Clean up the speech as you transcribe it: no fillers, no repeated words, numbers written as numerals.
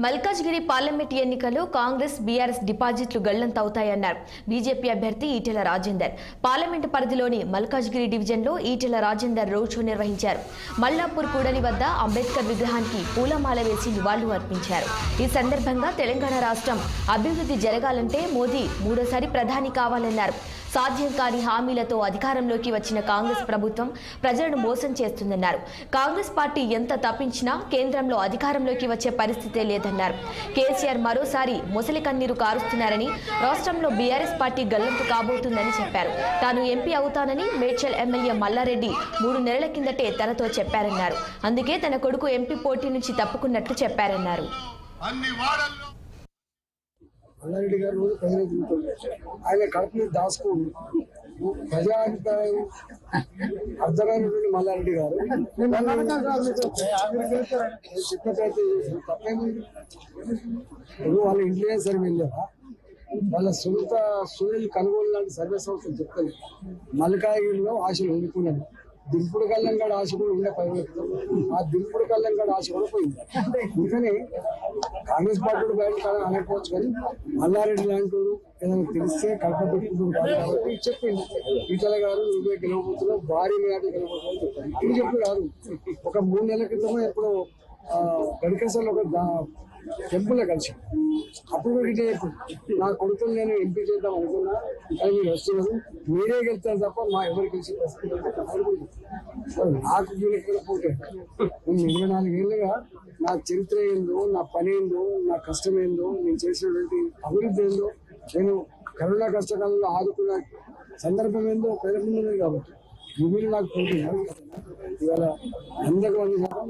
Malkajgiri parliament ఎన్నికల్లో Congress BRS డిపాజిట్లు గల్లంతవుతాయన్నారు BJP అభ్యర్థి ఈటెల రాజేందర్. పార్లమెంట్ పరిధిలోని మల్కాజ్గిరి డివిజన్లో ఈటెల రాజేందర్ రోడ్ షో నిర్వహించారు. మల్లాపూర్ కూడలి వద్ద అంబేద్కర్ విగ్రహానికి పూలమాల వేసి నివాళులు అర్పించారు. ఈ సందర్భంగా తెలంగాణ రాష్ట్రం అభివృద్ధి జరగాలంటే మోదీ మూడోసారి ప్రధాని కావాలన్నారు. సాధ్యం కాని హామీలతో అధికారంలోకి వచ్చిన కాంగ్రెస్ ప్రభుత్వం ప్రజలను మోసం చేస్తుందన్నారు. కాంగ్రెస్ పార్టీ ఎంత తప్పించినా కేంద్రంలో అధికారంలోకి వచ్చే పరిస్థితే లేదన్నారు. కేసీఆర్ మరోసారి మొసలి కన్నీరు కారుస్తున్నారని, రాష్ట్రంలో బీఆర్ఎస్ పార్టీ గల్లంతు కాబోతుందని చెప్పారు. తాను ఎంపీ అవుతానని మేడ్చల్ ఎమ్మెల్యే మల్లారెడ్డి 3 నెలల కిందటే తనతో చెప్పారన్నారు. అందుకే తన కొడుకు ఎంపీ పోటీ నుంచి తప్పుకున్నట్లు చెప్పారన్నారు. మల్లారెడ్డి గారు రోజు ప్రజలు తింటుంది. ఆయన కడుపుని దాచుకోండి. ప్రజాభిప్రాయం అర్థమైనటువంటి మల్లారెడ్డి గారు చెప్పేటైతే తప్పేమి. వాళ్ళ ఇంటెలిజెన్స్ సర్వే వెళ్ళారా, వాళ్ళ సొంత సూర్యులు కొనుగోలు లాంటి సర్వే సంస్థలు చెప్తాయి. మల్కాజ్గిరిలో ఆశలు ఉండిపోయినాయి. దింపుడు కళ్ళంగాడు ఆశ కూడా ఉండే పైన ఆ దింపుడు కళ్ళంగాడు ఆశ కూడా పోయింది. అందుకని కాంగ్రెస్ పార్టీ బయట అనకపోవచ్చు, కానీ మల్లారెడ్డి లాంటి ఏదైనా తెలిస్తే కడప పెట్టుకుంటుంది కాదు కాబట్టి చెప్పింది. ఈటెల గారు నువ్వే గెలవబోతున్నావు, భారీ మేడలు గెలవబోతున్నావు చెప్పారు. ఇది చెప్పి కాదు. ఒక 3 నెలల క్రితమో ఎప్పుడో గడికేశ్వర్లో ఒక టెంపుల్లో కలిసి అప్పుడు ఇదే నా కొడుకులు నేను ఎంపీ చేద్దాం అనుకున్నా, కానీ మీరు వస్తున్నారు, మీరే గెలుస్తారు తప్ప మా ఎవరు గెలిచి నాకు గెలకపోతే 24 ఏళ్ళుగా నా చరిత్ర ఏందో, నా పని ఏందో, నా కష్టం ఏందో, నేను చేసినటువంటి అభివృద్ధి ఏందో, నేను కరోనా కష్టకాలంలో ఆదుకున్న సందర్భం ఏందో ప్రజల ముందు కాబట్టి మీరు నాకు పోటీ ఇవాళ 100కు 100